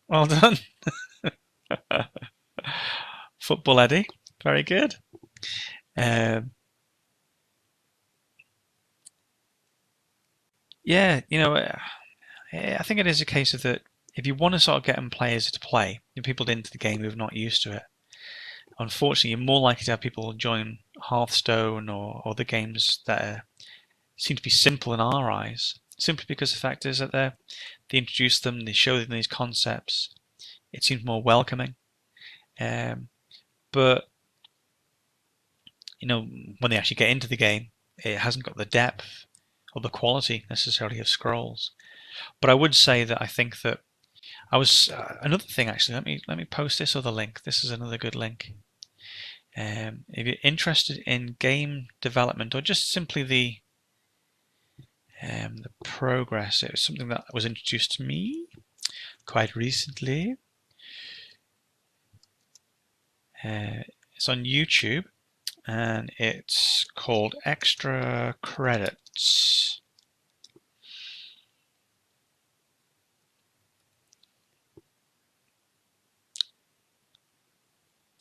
Well done. Football Eddie. Very good. Um, yeah, I think it is a case of that if you want to sort of get players to play, people into the game who are not used to it, unfortunately, you're more likely to have people join Hearthstone or other games that seem to be simple in our eyes, simply because the fact is that they introduce them, they show them these concepts. It seems more welcoming. Um, but when they actually get into the game, it hasn't got the depth or the quality necessarily of Scrolls. But I would say that I think that I was another thing actually. Let me post this other link. This is another good link. If you're interested in game development or just simply the progress, it was something that was introduced to me quite recently. It's on YouTube and it's called Extra Credits.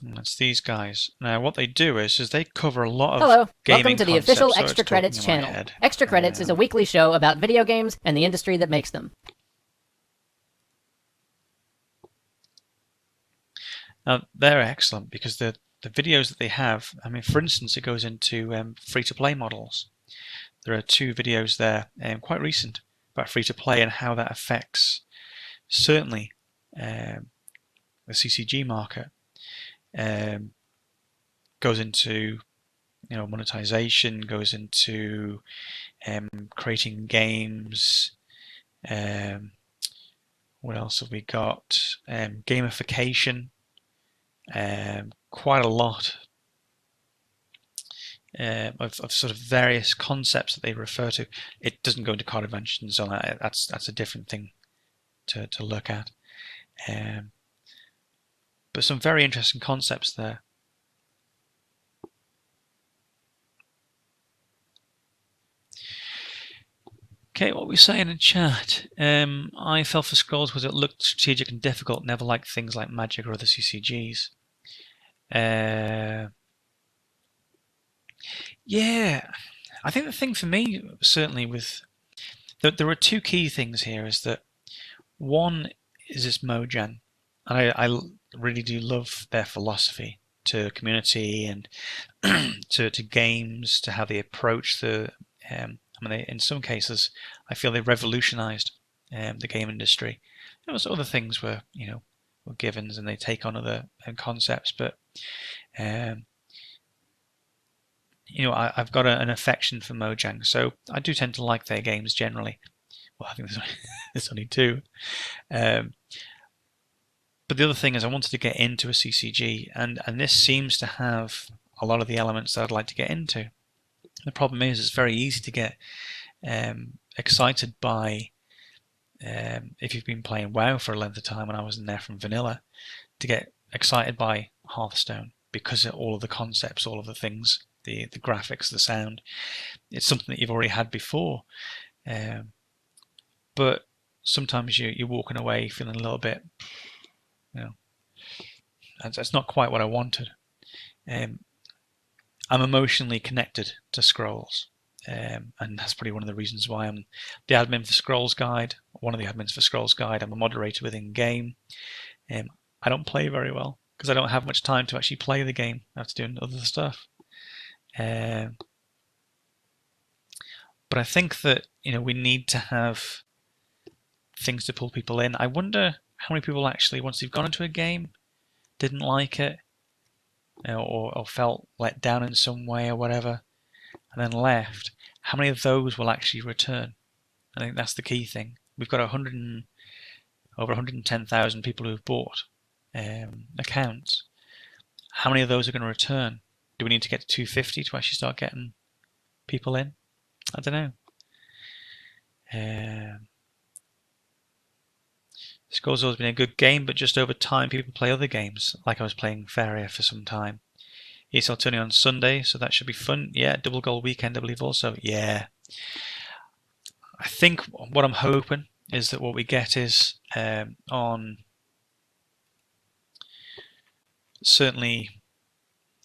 And that's these guys. Now, what they do is they cover a lot of Hello, gaming welcome to the concepts, official so Extra it's talking Credits in my channel. head. Extra Credits is a weekly show about video games and the industry that makes them. Now, they're excellent because the videos that they have, I mean, for instance, it goes into free-to-play models. There are 2 videos there, quite recent, about free-to-play and how that affects certainly the CCG market. Goes into monetization, goes into creating games. What else have we got? Gamification. Quite a lot of sort of various concepts that they refer to. It doesn't go into card advantage and so on. That's a different thing to look at. But some very interesting concepts there. Okay, what we saying in chat? I fell for Scrolls because it looked strategic and difficult. Never liked things like Magic or other CCGs. Yeah, I think the thing for me, certainly with there are 2 key things here. Is that one is this Mojang, and I really do love their philosophy to community and to games, to how they approach the. I mean, in some cases, I feel they revolutionised the game industry. So other things were givens, and they take on other concepts, but um, I've got an affection for Mojang, so I do tend to like their games generally. Well, I think there's only 2. Um, but the other thing is I wanted to get into a CCG, and this seems to have a lot of the elements that I'd like to get into. The problem is it's very easy to get excited by, if you've been playing WoW for a length of time, and I was in there from vanilla, to get excited by Hearthstone because of all of the concepts, all of the things, the graphics, the sound. It's something that you've already had before. But sometimes you're walking away feeling a little bit, that's not quite what I wanted. I'm emotionally connected to Scrolls, and that's probably one of the reasons why I'm the admin for Scrolls Guide, one of the admins for Scrolls Guide. I'm a moderator within game. I don't play very well because I don't have much time to actually play the game. I have to do other stuff. But I think that we need to have things to pull people in. I wonder how many people actually, once they've gone into a game, didn't like it, or felt let down in some way or whatever, and then left. How many of those will actually return? I think that's the key thing. We've got over 110,000 people who've bought accounts. How many of those are going to return? Do we need to get to 250 to actually start getting people in? I don't know. Skull's always been a good game, but just over time people play other games. Like I was playing Faria for some time. ESL turning on Sunday, so that should be fun. Yeah, double goal weekend, I believe also. Yeah. I think what I'm hoping is that what we get is on certainly,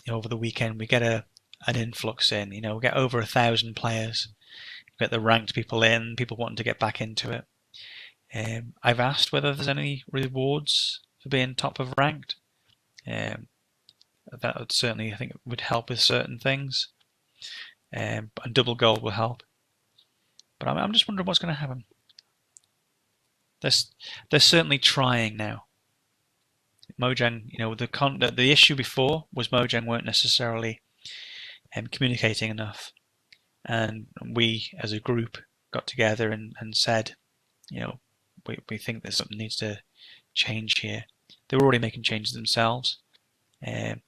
over the weekend we get an influx in. We get over 1,000 players. We get the ranked people in, people wanting to get back into it. I've asked whether there's any rewards for being top of ranked. That would certainly, I think, would help with certain things. And double gold will help. But I'm just wondering what's going to happen. They're certainly trying now. Mojang, the issue before was Mojang weren't necessarily communicating enough, and we as a group got together and said, we think that something needs to change here. They were already making changes themselves, but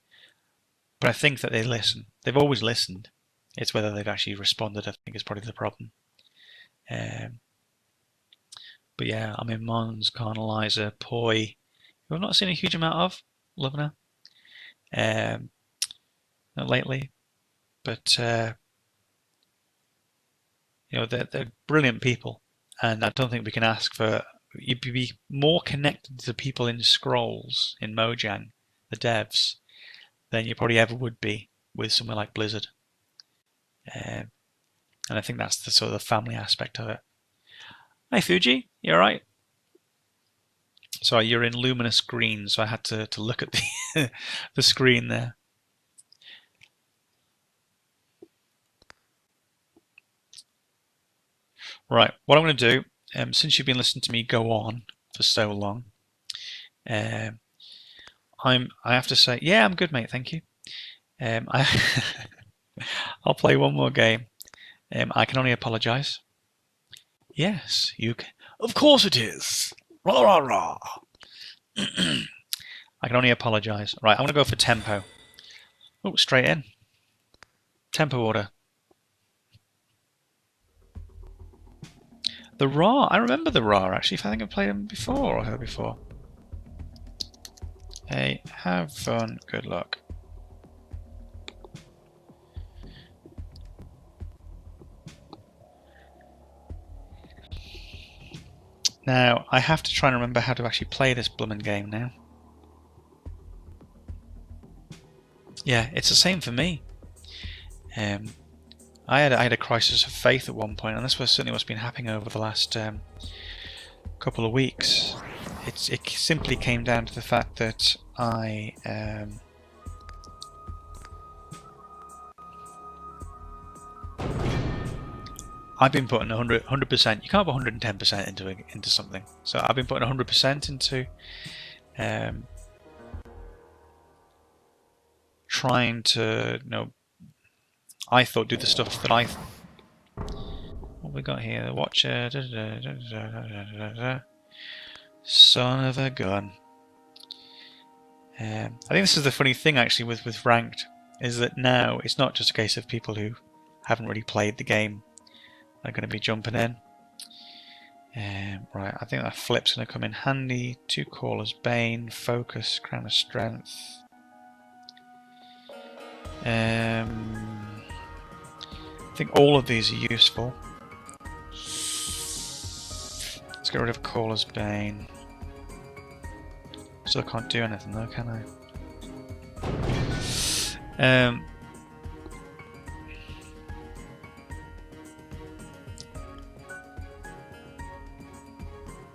I think that they listen. They've always listened. It's whether they've actually responded, I think, is probably the problem. But yeah, I mean, Mons, Carnalizer, Poi, who I've not seen a huge amount of, loving her lately. But, they're brilliant people. And I don't think we can ask for... You'd be more connected to the people in Scrolls, in Mojang, the devs, than you probably ever would be with somewhere like Blizzard. And I think that's the sort of the family aspect of it. Hi, Fuji. You alright? Sorry, you're in luminous green, so I had to look at the the screen there. Right, what I'm going to do, since you've been listening to me go on for so long, I have to say, yeah, I'm good, mate. Thank you. I'll play one more game. I can only apologise. Yes, you can. Of course it is. Rah rah rah. I can only apologise. Right, I'm going to go for tempo. Oh, straight in. Tempo order. The Raw. I remember the Raw, actually. I think I've played them before or heard before. Hey, have fun. Good luck. Now, I have to try and remember how to actually play this bloomin' game now. Yeah, it's the same for me. I had a crisis of faith at one point, and this was certainly what's been happening over the last couple of weeks. It simply came down to the fact that I've been putting 100%. You can't put 110% into something. So I've been putting 100% into trying to, I thought do the stuff that what we got here? The Watcher. Son of a gun. I think this is the funny thing actually with ranked, is that now it's not just a case of people who haven't really played the game are going to be jumping in. Right, I think that flip's going to come in handy. 2 Callers Bane, Focus, Crown of Strength. I think all of these are useful. Let's get rid of Caller's Bane. Still can't do anything though, can I?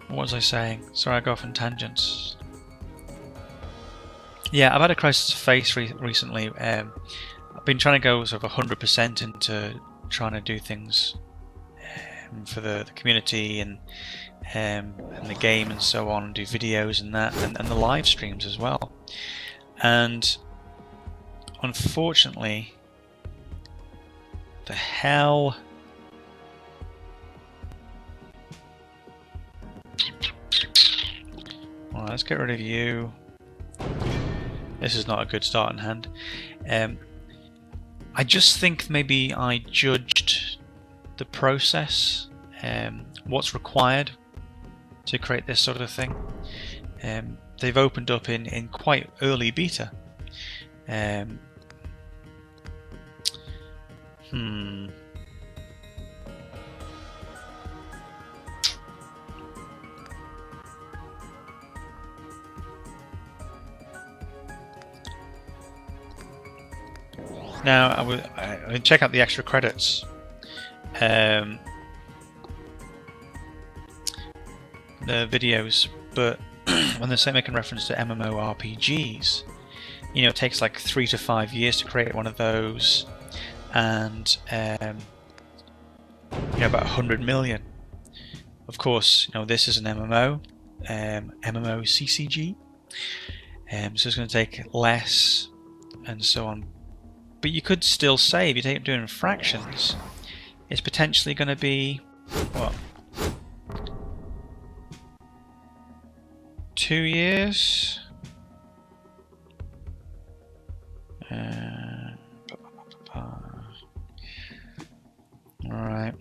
What was I saying? Sorry, I go off on tangents. Yeah, I've had a crisis of faith recently. I've been trying to go sort of 100% into trying to do things for the community and the game and so on, and do videos and that, and the live streams as well. And unfortunately, the hell. Alright, let's get rid of you. This is not a good starting hand. I just think maybe I judged the process, what's required to create this sort of thing. They've opened up in quite early beta. Now I check out the extra credits. The videos, but when they're making reference to MMORPGs, you know, it takes like 3 to 5 years to create one of those, and you know, about 100 million. Of course, you know, this is an MMO, MMO CCG, so it's going to take less, and so on. But you could still say, if you take it doing fractions, it's potentially going to be what, 2 years? Alright.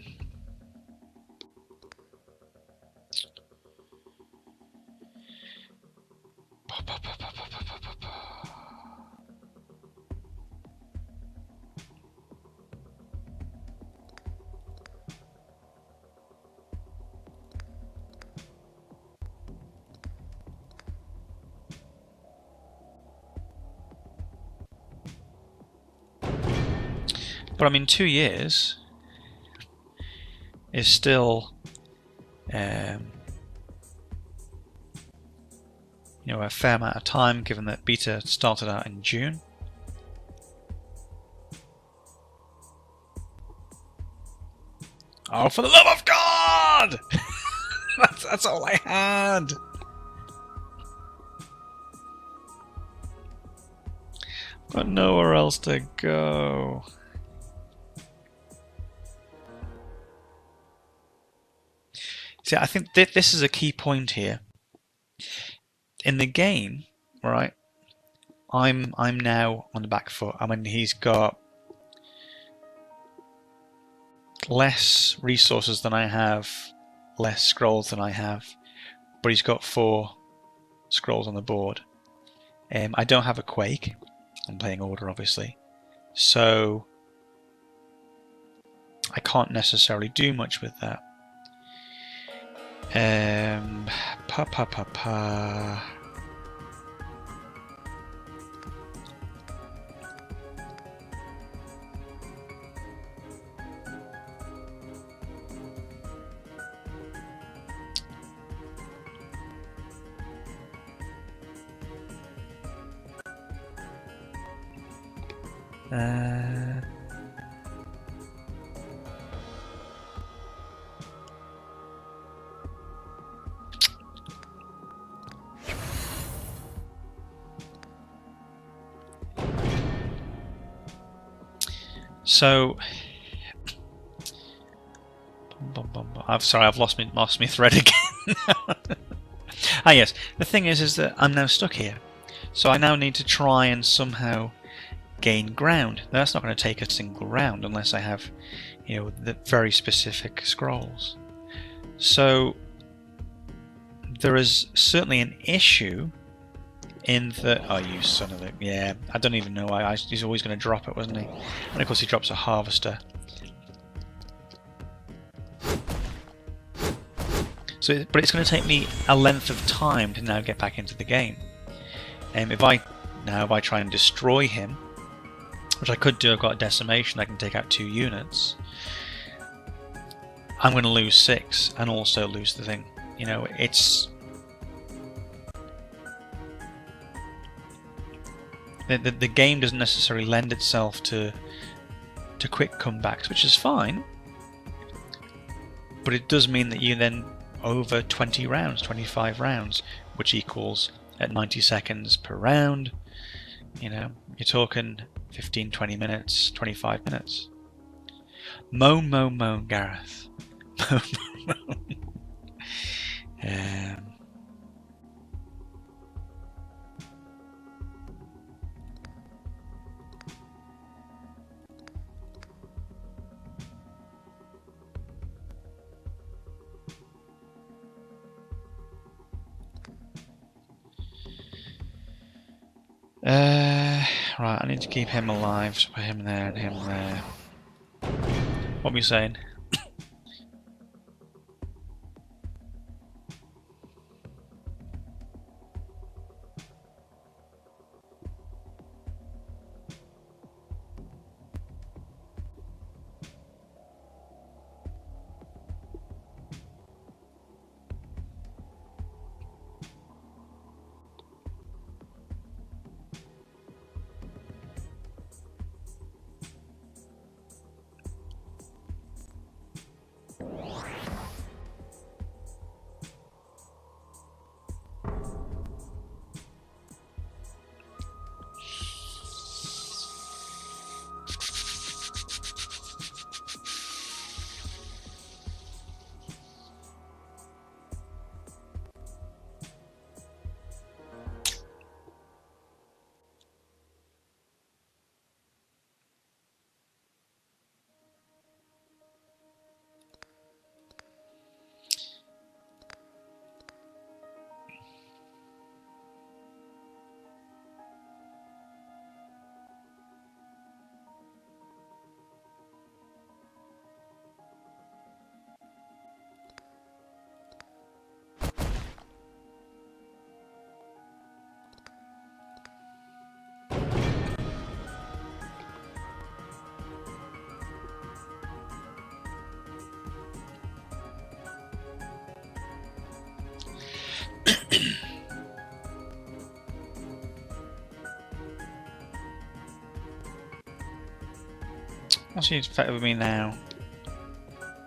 But I mean, 2 years is still, you know, a fair amount of time, given that beta started out in June. Oh, for the love of God! that's all I had. Got nowhere else to go. See, I think this is a key point here. In the game, right, I'm now on the back foot. I mean, he's got less resources than I have, less scrolls than I have, but he's got 4 scrolls on the board. I don't have a Quake. I'm playing Order, obviously, so I can't necessarily do much with that. So, I've lost me thread again. Ah yes, the thing is that I'm now stuck here, so I now need to try and somehow gain ground. Now, that's not going to take a single round unless I have, you know, the very specific scrolls. So there is certainly an issue in the... Oh, you son of a... Yeah, I don't even know why. He's always going to drop it, wasn't he? And of course he drops a harvester. So, but it's going to take me a length of time to now get back into the game. If I try and destroy him, which I could do, I've got a decimation, I can take out 2 units, I'm going to lose 6 and also lose the thing. You know, it's... The game doesn't necessarily lend itself to quick comebacks, which is fine, but it does mean that you then over 20 rounds, 25 rounds, which equals at 90 seconds per round, you know, you're talking 15, 20 minutes, 25 minutes. Moan, Gareth. Moan. Right, I need to keep him alive, so put him there and him there. What were you saying? What's he infected with me now?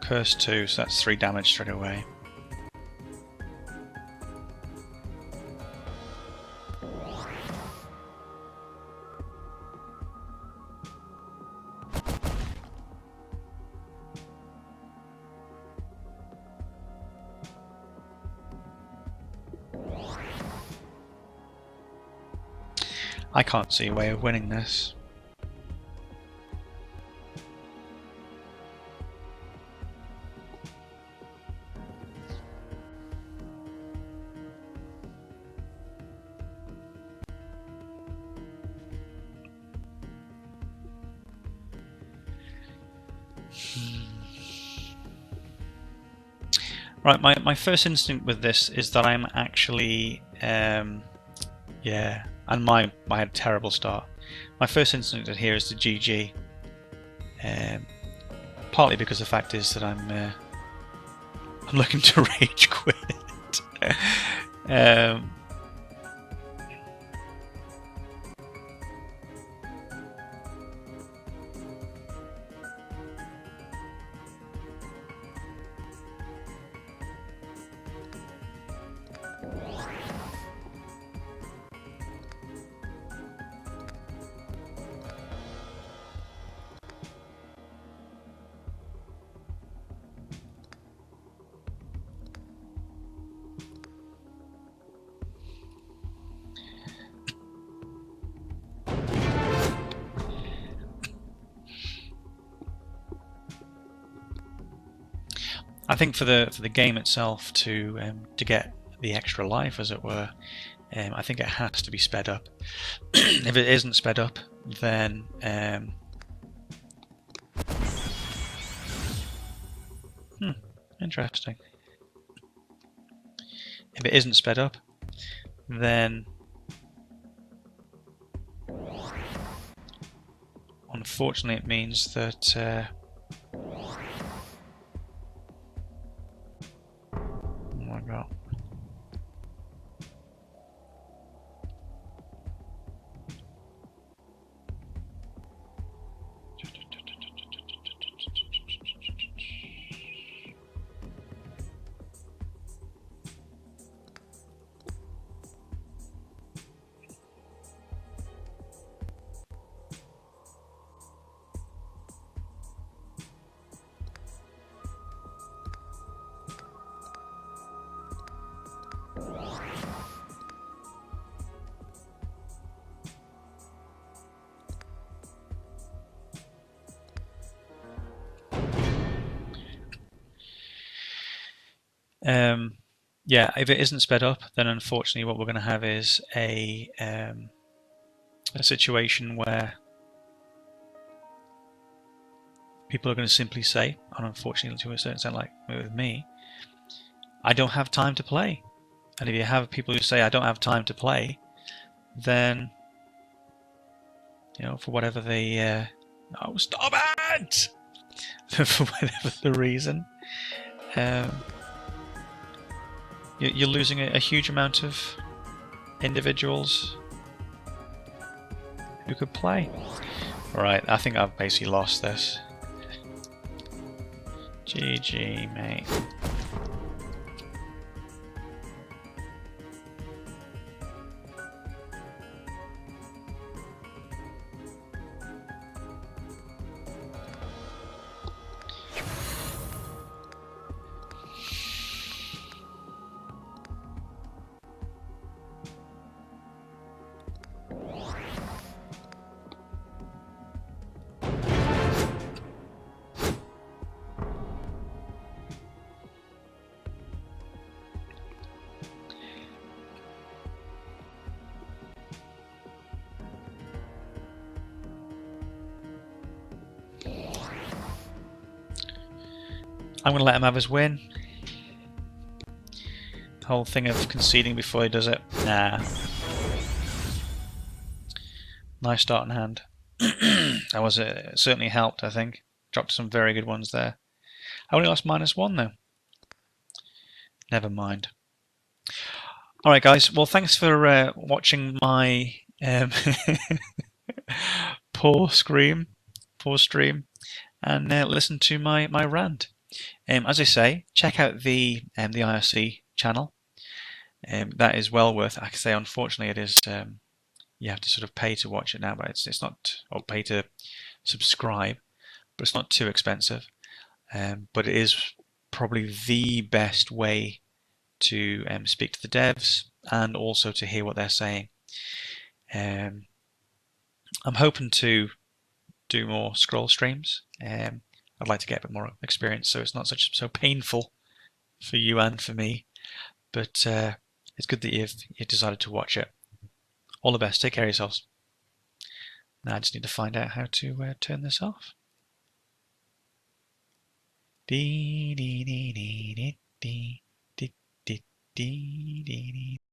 Curse 2, so that's 3 damage straight away. I can't see a way of winning this. Right, my first instinct with this is that I'm actually, yeah, and I had a terrible start. My first instinct here is to GG, partly because the fact is that I'm looking to rage quit. I think for the game itself to get the extra life, as it were, I think it has to be sped up. If it isn't sped up, then interesting. If it isn't sped up, then unfortunately it means that oh my god. Yeah, if it isn't sped up, then unfortunately what we're going to have is a situation where people are going to simply say, and unfortunately to a certain extent, like with me, I don't have time to play. And if you have people who say I don't have time to play, then for whatever they oh, stop it! For whatever the reason, you're losing a huge amount of individuals who could play. Right, I think I've basically lost this. GG, mate. I'm going to let him have his win. The whole thing of conceding before he does it. Nah. Nice starting hand. That was certainly helped, I think. Dropped some very good ones there. I only lost -1 though. Never mind. Alright guys, well thanks for watching my poor stream. and listen to my rant. As I say, check out the IRC channel. That is well worth it. I can say, unfortunately, it is. You have to sort of pay to watch it now, but it's not, or pay to subscribe, but it's not too expensive. But it is probably the best way to speak to the devs and also to hear what they're saying. I'm hoping to do more scroll streams. I'd like to get a bit more experience so it's not so painful for you and for me. But it's good that you've decided to watch it. All the best. Take care of yourselves. Now I just need to find out how to turn this off. Dee dee dee dee dee dee dee dee dee dee.